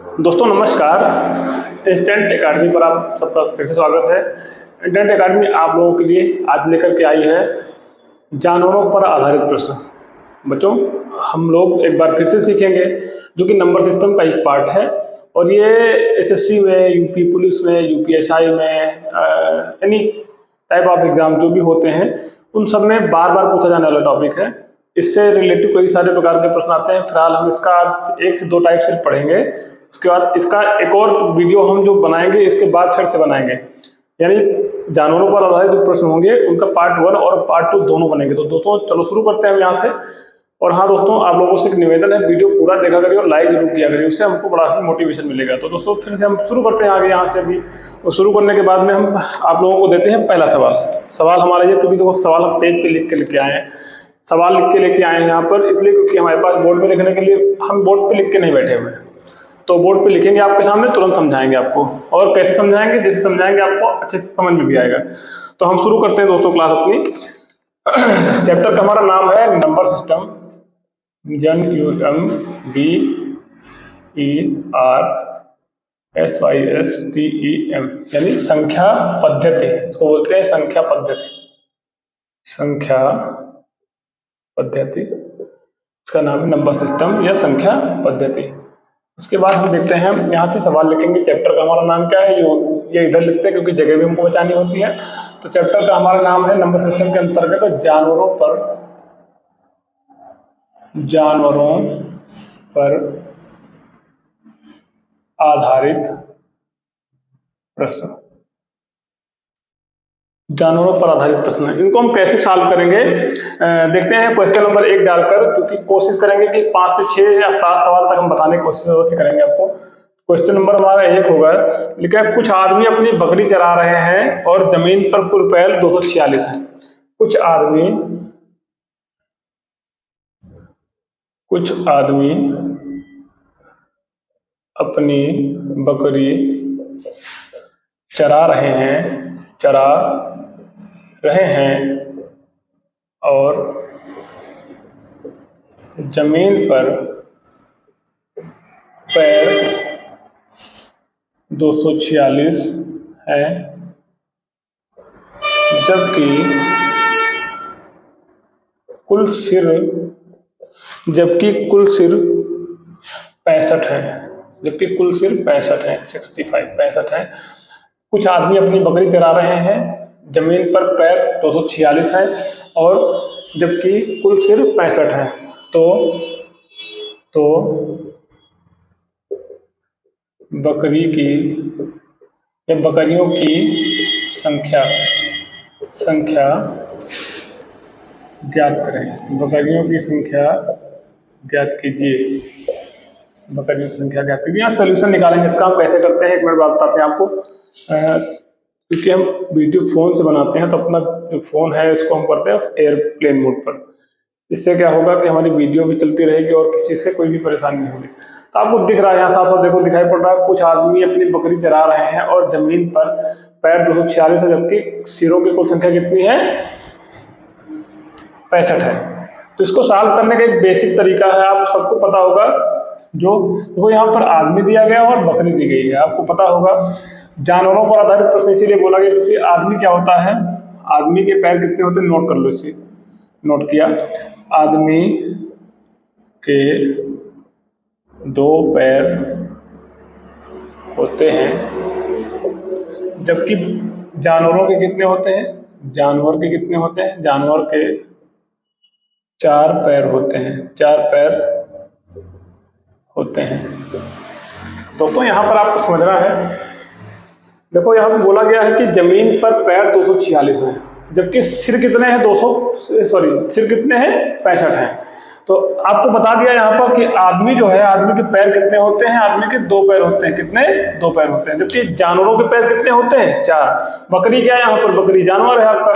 दोस्तों नमस्कार। Instant academy पर आप सबका फिर से स्वागत है। इंस्टेंट एकेडमी आप लोगों के लिए आज लेकर के आई है जानवरों पर आधारित प्रश्न। बच्चों, हम लोग एक बार फिर से सीखेंगे जो कि नंबर सिस्टम का एक पार्ट है, और ये एसएससी में, यूपी पुलिस में, यूपीएसआई में, एनी टाइप ऑफ एग्जाम जो भी होते हैं उन सब में बार बार पूछा जाने वाला टॉपिक है। इससे रिलेटिव कई सारे प्रकार के प्रश्न आते हैं। फिलहाल हम इसका आज 1 से 2 टाइप सिर्फ पढ़ेंगे। उसके बाद इसका एक और वीडियो हम जो बनाएंगे इसके बाद फिर से बनाएंगे, यानी जानवरों पर आधारित जो प्रश्न होंगे उनका पार्ट 1 और पार्ट 2 दोनों बनेंगे। तो दोस्तों चलो शुरू करते हैं हम यहाँ से। और हाँ दोस्तों, आप लोगों से एक निवेदन है, वीडियो पूरा देखा करिए और लाइक जरूर किया करिए, उससे हमको बड़ा मोटिवेशन मिलेगा। तो दोस्तों फिर से हम शुरू करते हैं आगे यहाँ से अभी। और शुरू करने के बाद में हम आप लोगों को देते हैं पहला सवाल हमारा ये, क्योंकि देखो सवाल हम पेज पे लिख के लेके आए हैं, सवाल लिख के लेके आए हैं यहाँ पर, इसलिए क्योंकि हमारे पास बोर्ड पे लिखने के लिए हम बोर्ड पे लिख के नहीं बैठे हुए। तो बोर्ड पे लिखेंगे आपके सामने, तुरंत समझाएंगे आपको, और कैसे समझाएंगे, जैसे समझाएंगे आपको अच्छे से समझ में भी आएगा। तो हम शुरू करते हैं दोस्तों क्लास अपनी। चैप्टर का हमारा नाम है नंबर सिस्टम, NUMBERSYSTEM, यानी संख्या पद्धति, इसको बोलते हैं संख्या पद्धति। संख्या पद्धति, इसका नाम है नंबर सिस्टम या संख्या पद्धति। उसके बाद हम देखते हैं, यहाँ से सवाल लिखेंगे। चैप्टर का हमारा नाम क्या है, ये इधर लिखते हैं क्योंकि जगह भी हमको बचानी होती है। तो चैप्टर का हमारा नाम है नंबर सिस्टम के अंतर्गत जानवरों पर आधारित प्रश्न। जानवरों पर आधारित प्रश्न, इनको हम कैसे सॉल्व करेंगे देखते हैं क्वेश्चन नंबर 1 डालकर, क्योंकि कोशिश करेंगे कि 5 से 6 या 7 सवाल तक हम बताने की कोशिश करेंगे आपको। क्वेश्चन नंबर हमारा 1 होगा, लिखा है कुछ आदमी अपनी बकरी चरा रहे हैं और जमीन पर कुल बैल 246 है। कुछ आदमी अपनी बकरी चरा रहे हैं और जमीन पर पैर 246 है, जबकि कुल सिर 65 है, 65 है। कुछ आदमी अपनी बकरी चरा रहे हैं, जमीन पर पैर 246 है और जबकि कुल सिर 65 है। तो बकरियों की संख्या ज्ञात करें। बकरियों की संख्या ज्ञात कीजिए। बकरियों की संख्या ज्ञात कीजिए। यहाँ सोल्यूशन निकालेंगे। इसका हम कैसे करते हैं एक मिनट बताते हैं आपको। क्योंकि हम वीडियो फोन से बनाते हैं तो अपना जो फोन है इसको हम करते हैं एयरप्लेन मोड पर। इससे क्या होगा कि हमारी वीडियो भी चलती रहेगी और किसी से कोई भी परेशानी नहीं होगी। तो आपको दिख रहा है यहाँ साफ साफ देखो, दिखाई पड़ रहा है कुछ आदमी अपनी बकरी चरा रहे हैं और जमीन पर पैर 246 है, जबकि सिरों की कुल संख्या कितनी है, 65 है। तो इसको सॉल्व करने का एक बेसिक तरीका है, आप सबको पता होगा। जो देखो यहाँ पर आदमी दिया गया और बकरी दी गई है, आपको पता होगा। जानवरों पर आधारित प्रश्न इसीलिए बोला गया क्योंकि आदमी क्या होता है, आदमी के पैर कितने होते हैं, नोट कर लो इसे। नोट किया, आदमी के 2 पैर होते हैं, जबकि जानवरों के कितने होते हैं, जानवर के 4 पैर होते हैं। 4 पैर होते हैं। दोस्तों यहाँ पर आपको समझना है, देखो यहाँ पर बोला गया है कि जमीन पर पैर 246 है, जबकि सिर कितने हैं, 65 है। तो आपको बता दिया यहाँ पर कि आदमी जो है, आदमी के पैर कितने होते हैं, आदमी के 2 पैर होते हैं। कितने, 2 पैर होते हैं। जबकि जानवरों के पैर कितने होते हैं, 4। बकरी क्या है, यहाँ पर बकरी जानवर है आपका।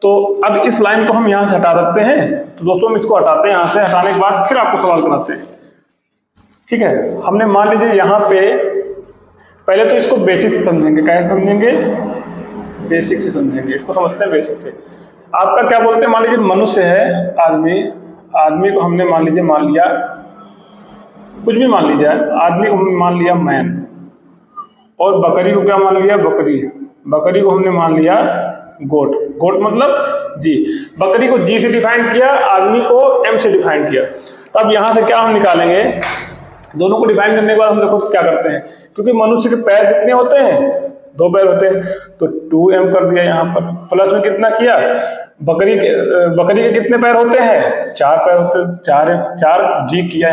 तो अब इस लाइन को हम यहाँ से हटा सकते हैं। तो दोस्तों हम इसको हटाते हैं, यहाँ से हटाने के बाद फिर आपको सवाल कराते हैं। ठीक है, हमने मान लीजिए यहाँ पे पहले तो इसको बेसिक से समझेंगे। कैसे समझेंगे, बेसिक से समझेंगे। इसको समझते हैं बेसिक से। आपका क्या बोलते हैं, मान लीजिए मनुष्य है, आदमी को हमने मान लिया कुछ भी मान लीजिए, आदमी को मान लिया मैन, और बकरी को क्या मान लिया, बकरी, बकरी को हमने मान लिया गोट, गोट मतलब जी, बकरी को जी से डिफाइन किया, आदमी को एम से डिफाइन किया। तो अब यहाँ से क्या हम निकालेंगे, दोनों को डिफाइन करने के बाद हम देखो क्या करते हैं, क्योंकि मनुष्य के पैर कितने होते हैं, 2 पैर होते हैं, तो 2m कर दिया यहाँ पर, प्लस में कितना किया, बकरी के कितने पैर होते हैं, 4 पैर होते हैं, 4 जी किया,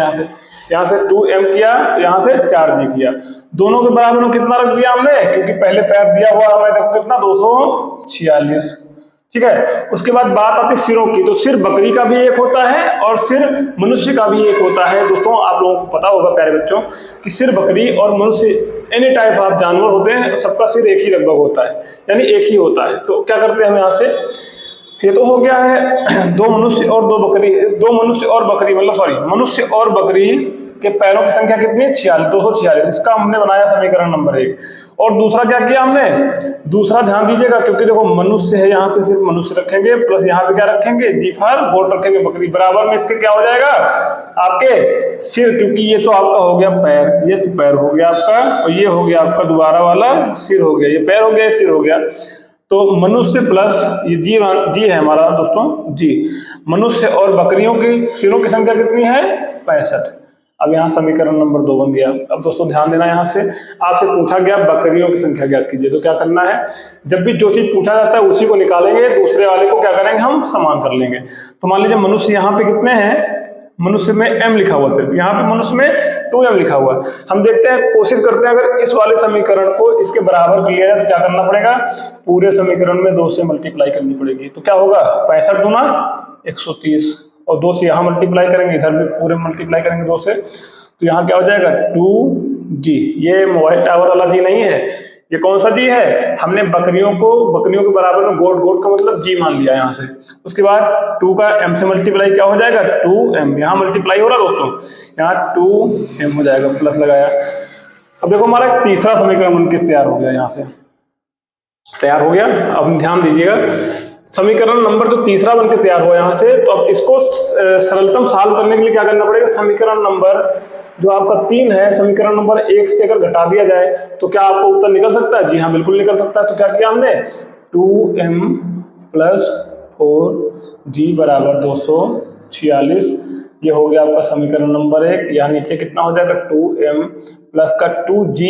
यहाँ से 2m किया, यहाँ से 4g किया, दोनों के बराबर में कितना रख दिया हमने, क्योंकि पहले पैर दिया हुआ हमें देखो कितना 246, ठीक है। उसके बाद बात आती है सिरों की, तो सिर बकरी का भी एक होता है और सिर मनुष्य का भी एक होता है। दोस्तों आप लोगों को पता होगा प्यारे बच्चों कि सिर बकरी और मनुष्य एनी टाइप ऑफ जानवर होते हैं, सबका सिर एक ही लगभग होता है, यानी एक ही होता है। तो क्या करते हैं हम यहाँ से, ये तो हो गया है 2 मनुष्य और 2 बकरी, 2 मनुष्य और बकरी मतलब सॉरी मनुष्य और बकरी के पैरों की संख्या कितनी है, 246, इसका हमने बनाया समीकरण नंबर 1। और दूसरा क्या किया हमने, दूसरा ध्यान दीजिएगा, क्योंकि देखो मनुष्य है, यहाँ से सिर्फ मनुष्य रखेंगे, प्लस यहाँ पे क्या रखेंगे, जी फॉर गोट रखेंगे, बकरी, बराबर में इसके क्या हो जाएगा, आपके सिर, क्योंकि ये तो आपका हो गया पैर, ये तो पैर हो गया आपका, और ये हो गया आपका दोबारा वाला सिर हो गया, ये पैर हो गया, सिर हो गया। तो मनुष्य प्लस ये जी है हमारा दोस्तों, जी, मनुष्य और बकरियों की सिरों की संख्या कितनी है, 65। अब यहाँ समीकरण नंबर 2 बन गया। अब दोस्तों ध्यान देना, यहाँ से आपसे पूछा गया बकरियों की संख्या ज्ञात कीजिए, तो क्या करना है, जब भी जो चीज पूछा जाता है उसी को निकालेंगे, दूसरे वाले को क्या करेंगे, हम समान कर लेंगे। तो मान लीजिए मनुष्य यहाँ पे कितने हैं, मनुष्य में m लिखा हुआ, सिर्फ यहाँ पे मनुष्य में 2m लिखा हुआ। हम देखते हैं, कोशिश करते हैं, अगर इस वाले समीकरण को इसके बराबर कर लिया जाए तो क्या करना पड़ेगा, पूरे समीकरण में 2 से मल्टीप्लाई करनी पड़ेगी। तो क्या होगा, 65 दूना 130, और 2 से यहाँ मल्टीप्लाई करेंगे, इधर भी पूरे मल्टीप्लाई करेंगे 2 से, तो यहाँ क्या हो जाएगा 2g। ये मोबाइल टावर वाला जी नहीं है, ये कौन सा जी है, हमने बकरियों के बराबर में गोट का मतलब जी मान लिया यहाँ से। उसके बाद 2 का m से मल्टीप्लाई क्या हो जाएगा, 2m, यहाँ मल्टीप्लाई हो रहा दोस्तों, यहाँ 2m हो जाएगा, प्लस लगाया। अब देखो हमारा तीसरा समीकरण बनकर तैयार हो गया, यहाँ से तैयार हो गया। अब ध्यान दीजिएगा, समीकरण नंबर जो तीसरा बनकर तैयार हुआ यहाँ से, तो अब इसको सरलतम सॉल्व करने के लिए क्या करना पड़ेगा, समीकरण नंबर जो आपका 3 है, समीकरण नंबर 1 से अगर घटा दिया जाए तो क्या आपको उत्तर निकल सकता है, जी हाँ बिल्कुल निकल सकता है। तो क्या किया हमने, 2m प्लस 4g बराबर 246, ये हो गया आपका समीकरण नंबर 1। यहाँ नीचे कितना हो जाएगा, 2m प्लस का 2g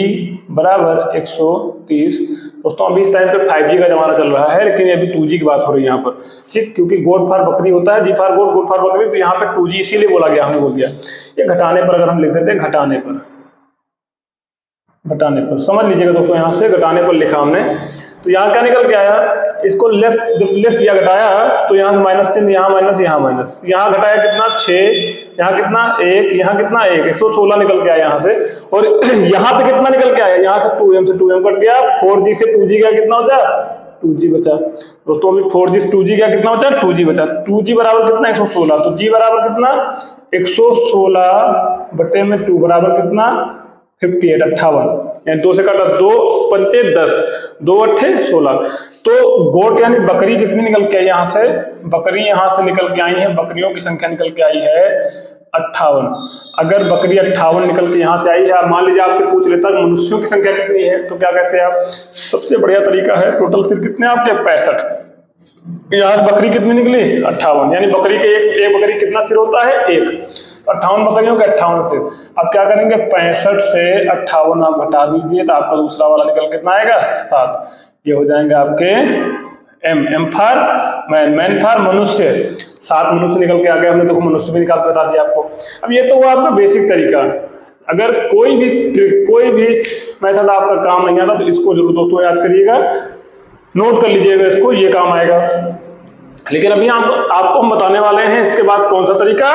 बराबर 130। दोस्तों अभी इस टाइम पे 5G का जमाना चल रहा है, लेकिन अभी 2G की बात हो रही है यहाँ पर, ठीक, क्योंकि गोट फॉर बकरी होता है, जी फॉर गोट, गोट फॉर बकरी, तो यहाँ पे 2G इसीलिए बोला गया, हमने बोल दिया। ये घटाने पर अगर हम लिख देते हैं, घटाने पर समझ लीजिएगा दोस्तों, यहाँ से घटाने पर लिखा हमने, तो यहाँ क्या निकल के आया, इसको लेफ्ट जब लेस किया घटाया, तो यहाँ से माइनस चिन्ह, यहाँ माइनस, यहाँ माइनस, यहाँ घटाया कितना 6, यहाँ कितना 1, यहाँ कितना 1, 116 निकल के आया यहाँ से। और यहाँ पे कितना निकल के आया, यहाँ से 2m कट गया, 4g से 2g गया, कितना होता है 2g बचा। दोस्तों अभी 4g से 2g गया, कितना होता है 2g बचा, 2g बराबर कितना 116, तो g बराबर कितना 116 बटे में 2 बराबर कितना 58, 58, यानी 2 से काटा 2 पंचे 10, 2 अट्ठे 16। तो गोट यानी बकरी कितनी निकल के आई, यहाँ से बकरी यहाँ से निकल के आई है, बकरियों की संख्या निकल के आई है 58। अगर बकरी 58 निकल के यहाँ से आई है, मान लीजिए आपसे पूछ लेता है मनुष्यों की संख्या कितनी है, तो क्या कहते हैं आप, सबसे बढ़िया तरीका है, टोटल सिर कितने आपके 65, यहाँ बकरी कितनी निकली 58, यानी बकरी के एक बकरी कितना सिर होता है, 1, 58 बकरियों के 58 सिर। अब क्या करेंगे, 65 से 58 आप घटा दीजिए, तो आपका दूसरा वाला निकल कितना आएगा 7। ये हो जाएंगे आपके एम फॉर मैन फॉर मनुष्य, 7 मनुष्य निकल के आ गए, हमने देखो मनुष्य भी निकाल के बता दिया आपको। अब ये तो हुआ आपका बेसिक तरीका। अगर कोई भी मेथड आपका काम नहीं आता तो इसको जरूर दोस्तों याद करिएगा, नोट कर लीजिएगा इसको, ये काम आएगा। लेकिन अभी आपको हम बताने वाले हैं इसके बाद कौन सा तरीका,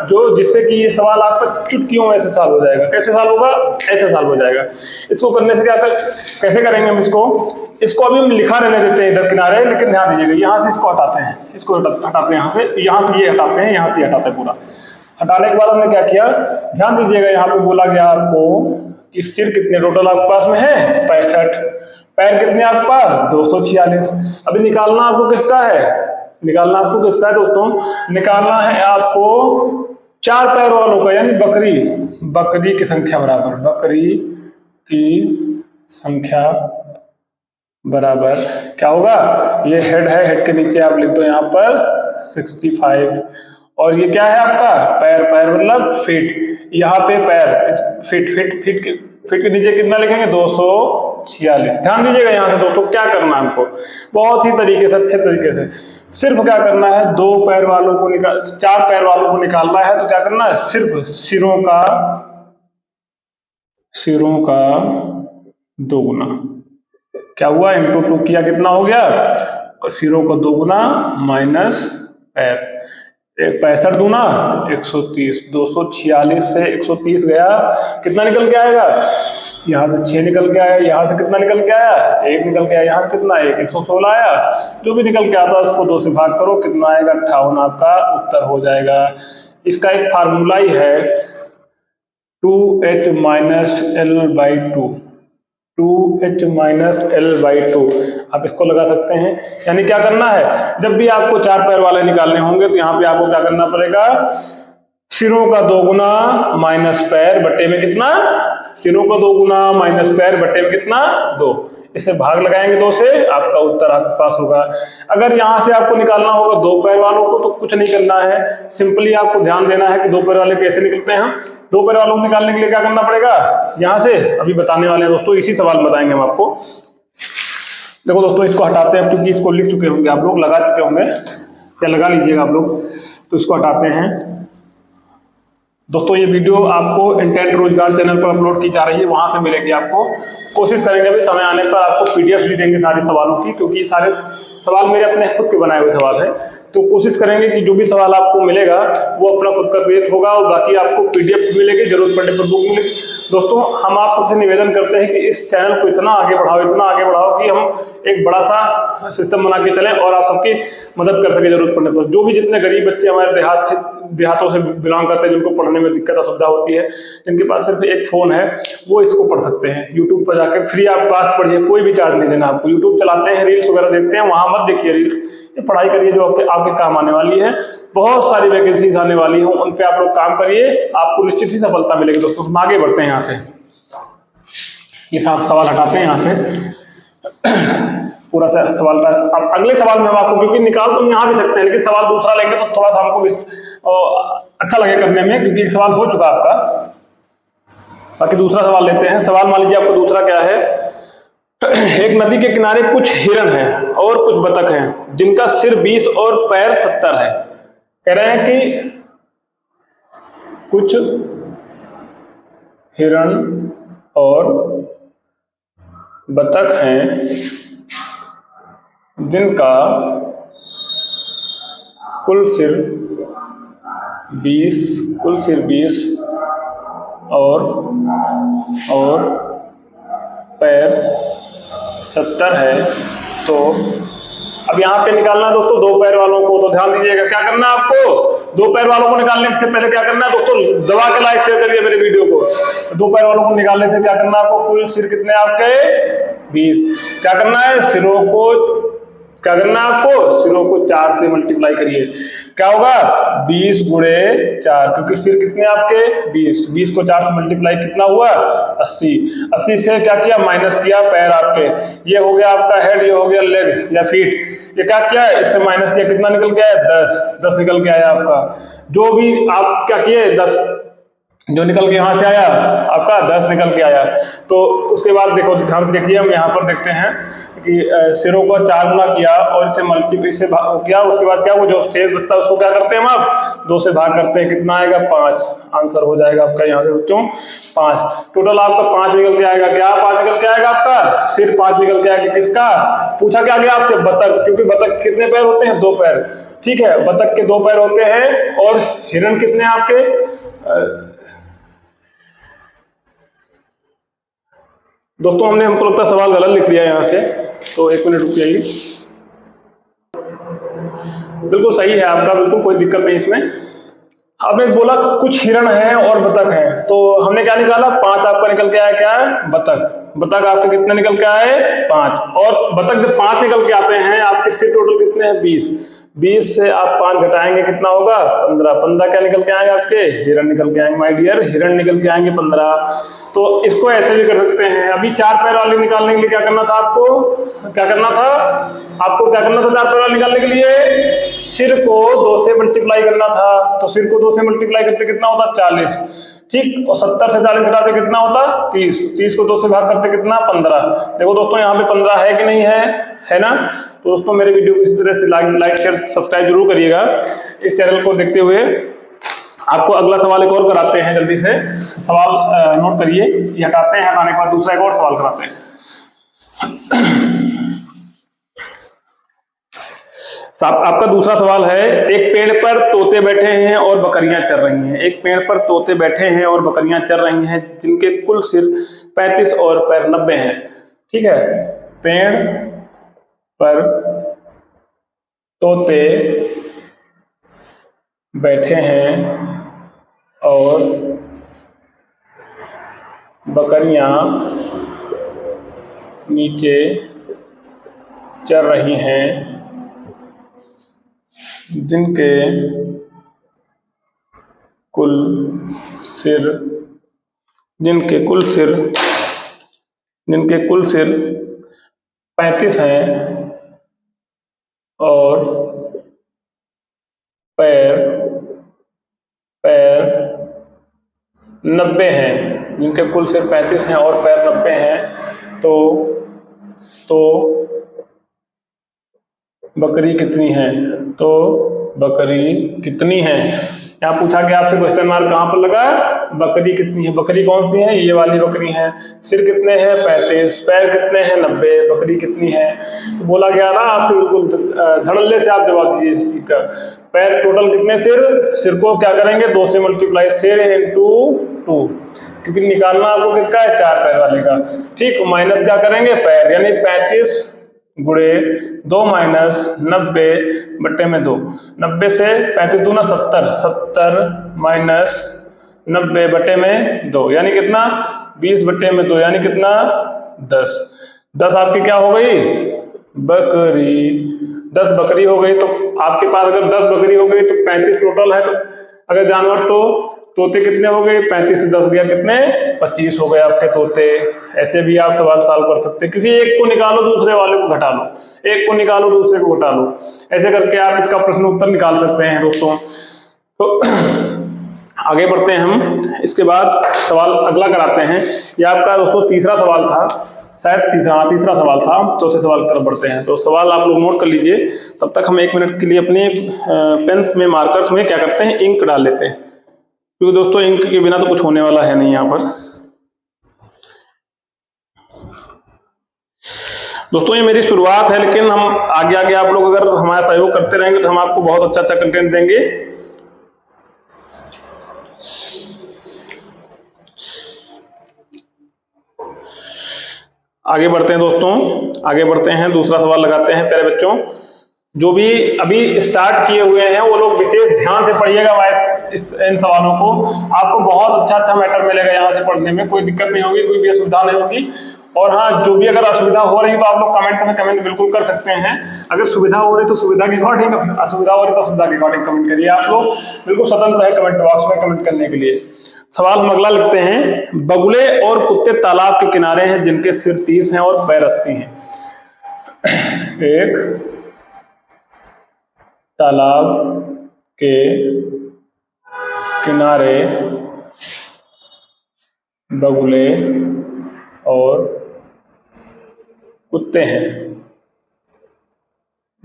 जो जिससे कि ये सवाल आपका चुटकियों में ऐसे सॉल्व हो जाएगा। कैसे सॉल्व होगा, ऐसे सॉल्व हो जाएगा। इसको करने से कैसे करेंगे हम इसको अभी हम लिखा रहने देते हैं इधर किनारे, लेकिन ध्यान दीजिएगा, यहाँ से इसको हटाते हैं, इसको हटाते हैं, यहाँ से ये हटाते हैं, यहाँ से हटाते हैं। पूरा हटाने के बाद हमने क्या किया, ध्यान दीजिएगा, यहाँ पे बोला गया आपको कि सिर कितने टोटल आपके पास में है 65, पैर कितने आपके पास 246। अभी निकालना आपको किसका है दोस्तों, निकालना है आपको 4 पैर वालों का यानी बकरी की संख्या बराबर, बकरी की संख्या बराबर क्या होगा, ये हेड है, हेड के नीचे आप लिख दो यहाँ पर 65, और ये क्या है आपका पैर, पैर मतलब फीट, यहाँ पे पैर फीट के नीचे कितना लिखेंगे 246। ध्यान दीजिएगा यहाँ से दोस्तों क्या करना है हमको, बहुत ही तरीके से, अच्छे तरीके से, सिर्फ क्या करना है 2 पैर वालों को 4 पैर वालों को निकालना है, तो क्या करना है सिर्फ सिरों का दोगुना, क्या हुआ इंटू 2 किया कितना हो गया, सिरों का दोगुना माइनस पैर, 65 दूना 130, 246 से 130 गया, कितना निकल के आएगा, यहाँ से 6 निकल के आया, यहाँ से कितना निकल के आया 1 निकल के आया, यहाँ से कितना 116 आया, जो भी निकल के आता है उसको 2 से भाग करो, कितना आएगा 58, आपका उत्तर हो जाएगा। इसका एक फार्मूला ही है 2h minus L/2, 2h minus L/2 आप इसको लगा सकते हैं। यानी क्या करना है, जब भी आपको 4 पैर वाले निकालने होंगे तो यहाँ पे आपको क्या करना पड़ेगा, सिरों का दोगुना माइनस पैर बटे में कितना, सिरों का दोगुना माइनस पैर बटे में कितना 2, इससे भाग लगाएंगे 2 से, आपका उत्तर आपके पास होगा। अगर यहाँ से आपको निकालना होगा 2 पैर वालों को, तो कुछ नहीं करना है, सिंपली आपको ध्यान देना है कि 2 पैर वाले कैसे निकलते हैं। 2 पैर वालों को निकालने के लिए क्या करना पड़ेगा, यहाँ से अभी बताने वाले हैं दोस्तों, इसी सवाल में बताएंगे हम आपको। देखो दोस्तों इसको हटाते हैं, क्योंकि इसको लिख चुके होंगे आप लोग, लगा चुके होंगे या लगा लीजिएगा आप लोग, तो इसको हटाते हैं। दोस्तों ये वीडियो आपको इंटेंट रोजगार चैनल पर अपलोड की जा रही है, वहां से मिलेगी आपको। कोशिश करेंगे अभी समय आने पर आपको पीडीएफ भी देंगे सारे सवालों की, क्योंकि सारे सवाल मेरे अपने खुद के बनाए हुए सवाल हैं, तो कोशिश करेंगे कि जो भी सवाल आपको मिलेगा वो अपना खुद का क्रिएट होगा, और बाकी आपको पीडीएफ मिलेगी, जरूरत पड़ने पर बुक मिलेगी। दोस्तों हम आप सबसे निवेदन करते हैं कि इस चैनल को इतना आगे बढ़ाओ कि हम एक बड़ा सा सिस्टम बना के चलें और आप सबकी मदद कर सके जरूरत पड़ने पर। जो भी जितने गरीब बच्चे हमारे देहातों से बिलोंग करते हैं, जिनको पढ़ने में दिक्कत असुविधा होती है, जिनके पास सिर्फ एक फ़ोन है, वो इसको पढ़ सकते हैं। यूट्यूब पर जाकर फ्री आप क्लास पढ़िए, कोई भी चार्ज नहीं देना आपको। यूट्यूब चलाते हैं, रील्स वगैरह देखते हैं, वहाँ मत देखिए रील्स, ये पढ़ाई करिए जो आपके काम आने वाली है। बहुत सारी वैकेंसीज आने वाली हैं, उन पे आप लोग काम करिए, आपको निश्चित ही सफलता मिलेगी। दोस्तों हम आगे बढ़ते हैं यहाँ से, ये सवाल हटाते हैं यहाँ से, पूरा सा सवाल का। अब अगले सवाल में हम आपको, क्योंकि निकाल तो हम यहाँ भी सकते हैं, लेकिन सवाल दूसरा लेंगे तो थोड़ा सा हमको अच्छा लगे करने में, क्योंकि एक सवाल हो चुका आपका। बाकी दूसरा सवाल लेते हैं। सवाल मान लीजिए आपको दूसरा क्या है, एक नदी के किनारे कुछ हिरण हैं और कुछ बतख हैं, जिनका सिर 20 और पैर 70 है। कह रहे हैं कि कुछ हिरण और बतख हैं जिनका कुल सिर 20 और पैर 70 है। तो अब यहाँ पे निकालना है दोस्तों 2 पैर वालों को, तो ध्यान दीजिएगा क्या करना है आपको। 2 पैर वालों को निकालने से पहले क्या करना है दोस्तों, दबा के लाइक शेयर करिए मेरे वीडियो को। 2 पैर वालों को निकालने से क्या करना है आपको, कुल सिर कितने आपके 20, क्या करना है सिरों को, क्या करना है आपको, सिरों को 4 से मल्टीप्लाई करिए, क्या होगा 20 गुणे 4, क्योंकि सिर कितने आपके 20 को 4 से मल्टीप्लाई कितना हुआ 80 से क्या किया माइनस किया पैर आपके, ये हो गया आपका हेड, ये हो गया लेग या फीट, ये क्या किया इससे माइनस किया, कितना निकल के आया 10 निकल के आया आपका। जो भी आप क्या किए 10 जो निकल के यहाँ से आया आपका 10 निकल के आया। तो उसके बाद देखो ध्यान से देखिए, हम यहाँ पर देखते हैं कि सिरों को 4 गुना किया और इससे मल्टीप्लाई से किया, उसके बाद क्या वो जो शेष बचता है उसको क्या करते हैं हम आप 2 से भाग करते हैं, कितना आएगा 5, आंसर हो जाएगा आपका यहाँ से बच्चों 5। टोटल आपका 5 निकल के आएगा, क्या 5 निकल के आएगा आपका, सिर 5 निकल के आएगा। किसका पूछा क्या गया आपसे, बतख, क्योंकि बतख कितने पैर होते हैं 2 पैर, ठीक है, बतख के 2 पैर होते हैं। और हिरण कितने आपके, दोस्तों हमको लगता है सवाल गलत लिख लिया यहाँ से, तो 1 मिनट रुक जाइए। बिल्कुल सही है आपका, बिल्कुल कोई दिक्कत नहीं इसमें। आपने बोला कुछ हिरण हैं और बतख हैं, तो हमने क्या निकाला 5 आपका निकल के आया, क्या है बतख आपके कितने निकल के आए 5। और बतख जब 5 निकल के आते हैं, आपके सिर टोटल कितने हैं 20 20 से आप 5 घटाएंगे कितना होगा 15। 15 क्या निकल के आएंगे आपके हिरण निकल के आएंगे माय डियर, हिरण निकल के आएंगे 15। तो इसको ऐसे भी कर सकते हैं। अभी 4 पैर वाले निकालने के लिए क्या करना था आपको, क्या करना था आपको, क्या करना था 4 पैर वाले निकालने के लिए, सिर को 2 से मल्टीप्लाई करना था। तो सिर को 2 से मल्टीप्लाई करते कितना होता 40, ठीक। और 70 से 40 घटाते कितना होता 30। 30 को 2 से भाग करते कितना 15। देखो दोस्तों यहाँ पे 15 है कि नहीं है ना। तो दोस्तों मेरे वीडियो को इस तरह से लाइक शेयर सब्सक्राइब जरूर करिएगा इस चैनल को देखते हुए। आपको अगला सवाल एक और कराते हैं, जल्दी से सवाल नोट करिए, ये हटाते हैं, हटाने के बाद दूसरा एक और सवाल कराते हैं। आपका दूसरा सवाल है, एक पेड़ पर तोते बैठे हैं और बकरियां चर रही हैं। एक पेड़ पर तोते बैठे हैं और बकरियां चर रही हैं, जिनके कुल सिर 35 और पैर 90 हैं। ठीक है, पेड़ पर तोते बैठे हैं और बकरियां नीचे चर रही हैं, जिनके कुल सिर 35 हैं और पैर 90 हैं, जिनके कुल सिर 35 हैं और पैर 90 हैं। तो बकरी कितनी है, तो बकरी कितनी है। यहाँ पूछा गया आपसे, क्वेश्चन मार्क कहाँ पर लगा, बकरी कितनी है। बकरी कौन सी है, ये वाली बकरी है। सिर कितने हैं 35, पैर कितने हैं 90, बकरी कितनी है। तो बोला गया ना आपसे, बिल्कुल धड़ल्ले से आप जवाब दीजिए इस चीज का। पैर टोटल कितने, सिर को क्या करेंगे 2 से मल्टीप्लाई, सिर इंटू 2, क्योंकि निकालना आपको किसका है 4 पैर वाले का। ठीक, माइनस क्या करेंगे पैर, यानी 35 गुणे 2 माइनस 90 बट्टे में 2। 90 से 35 दूना 70, 70 माइनस 90 बट्टे में 2, यानी कितना 20 बट्टे में 2, यानी कितना 10। 10 आपकी क्या हो गई बकरी, 10 बकरी हो गई। तो आपके पास अगर 10 बकरी हो गई तो 35 टोटल है। तो अगर जानवर तो तोते कितने हो गए, 35 से 10 गया कितने 25 हो गए आपके तोते। ऐसे भी आप सवाल सॉल्व कर सकते हैं। किसी एक को निकालो दूसरे वाले को घटा लो, एक को निकालो दूसरे को घटा लो, ऐसे करके आप इसका प्रश्न उत्तर निकाल सकते हैं दोस्तों। तो आगे बढ़ते हैं हम, इसके बाद सवाल अगला कराते हैं। ये आपका दोस्तों तीसरा सवाल था, शायद तीसरा सवाल था। चौथे सवाल की तरफ बढ़ते हैं। तो सवाल आप लोग नोट कर लीजिए, तब तक हम 1 मिनट के लिए अपने पेन में मार्कर्स में क्या करते हैं इंक डाल लेते हैं, क्योंकि दोस्तों इंक के बिना तो कुछ होने वाला है नहीं यहाँ पर। दोस्तों ये मेरी शुरुआत है, लेकिन हम आगे आगे आप लोग अगर हमारा सहयोग करते रहेंगे तो हम आपको बहुत अच्छा अच्छा कंटेंट देंगे। आगे बढ़ते हैं दोस्तों, आगे बढ़ते हैं, दूसरा सवाल लगाते हैं। प्यारे बच्चों, जो भी अभी स्टार्ट किए हुए हैं वो लोग विशेष ध्यान से पढ़िएगा इन सवालों को। आपको बहुत अच्छा मैटर मिलेगा यहाँ से पढ़ने में, कोई दिक्कत नहीं होगी, कोई भी असुविधा नहीं होगी। और हाँ, जो भी अगर असुविधा हो रही है तो आप लोग कमेंट बिल्कुल कर सकते हैं। अगर सुविधा हो रही तो सुविधा के अकॉर्डिंग, असुविधा हो रही तो असुविधा के अकॉर्डिंग कमेंट करिए। आप लोग बिल्कुल स्वतंत्र है कमेंट बॉक्स में कमेंट करने के लिए। सवाल हम अगला लिखते हैं, बगुले और कुत्ते तालाब के किनारे हैं, जिनके सिर 30 हैं और पैर 80 हैं। एक तालाब के किनारे बगुले और कुत्ते हैं,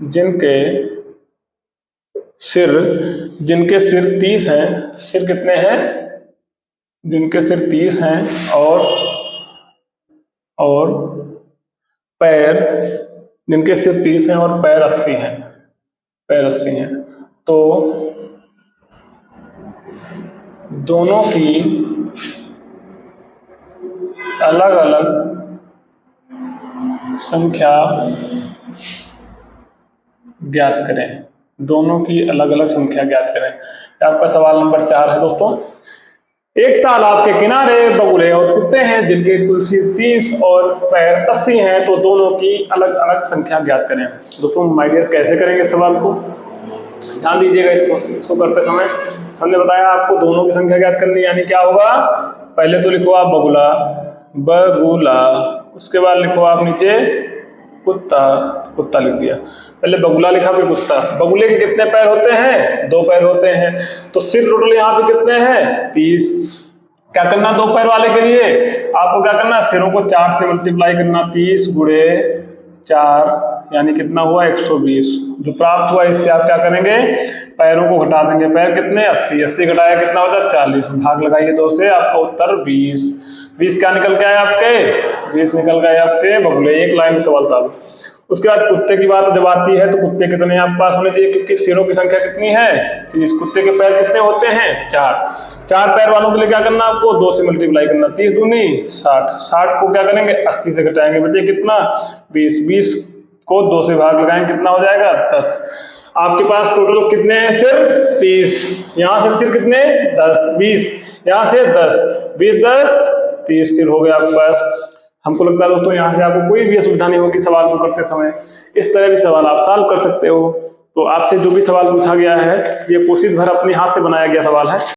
जिनके सिर 30 हैं। सिर कितने हैं, जिनके सिर 30 हैं और पैर, जिनके सिर 30 हैं और पैर 80 हैं, पैर 80 हैं। तो दोनों की अलग अलग संख्या ज्ञात करें। दोनों की अलग अलग संख्या ज्ञात करें। आपका सवाल नंबर 4 है दोस्तों। एक तालाब के किनारे बगुले और कुत्ते हैं, जिनके कुल सिर 30 और पैर 80 हैं, तो दोनों की अलग अलग संख्या ज्ञात करें। दोस्तों माय डियर, कैसे करेंगे सवाल को, ध्यान दीजिएगा इसको करते समय। हमने बताया आपको दोनों की संख्या ज्ञात करनी, यानी क्या होगा, पहले तो लिखो आप बगुला, बगुला, उसके बाद लिखो आप नीचे कुत्ता, कुत्ता लिख दिया। पहले बगुला लिखा फिर कुत्ता। बगुले के कितने पैर होते हैं? 2 पैर होते हैं। तो सिर टोटल यहाँ पे कितने हैं? 30। क्या करना 2 पैर वाले के लिए? आपको क्या करना, सिरों को 4 से मल्टीप्लाई करना, 30 गुणे 4 यानी कितना हुआ 120। जो प्राप्त हुआ इससे आप क्या करेंगे, पैरों को घटा देंगे। पैर कितने? 80। 80 घटाया कितना होता? 40। भाग लगाइए 2 से, आपका उत्तर 20। 20 क्या निकल के आए आपके? 20 निकल गए आपके बगुले। एक लाइन में सवाल था। उसके बाद कुत्ते की बात जब आती है तो कुत्ते कितने आपके पास होने चाहिए, क्योंकि सिरों की संख्या कितनी है? 30। कुत्ते के पैर कितने होते हैं? 4। 4 पैर वालों के लिए क्या करना आपको, 2 से मल्टीप्लाई करना, 30 दूनी 60। 60 को क्या करेंगे 80 से घटाएंगे, बचे कितना 20। 20 को 2 से भाग लगाएंगे, कितना हो जाएगा 10। आपके पास टोटल कितने हैं सिर? 30। यहाँ से सिर कितने? 10। 20 यहाँ से 10, 20 10 30 सिर हो गया आपके पास। हमको लगता है दोस्तों यहाँ से आपको कोई भी असुविधा नहीं होगी सवाल को करते समय। इस तरह भी सवाल आप सॉल्व कर सकते हो। तो आपसे जो भी सवाल पूछा गया है ये कोशिश भर अपने हाथ से बनाया गया सवाल है।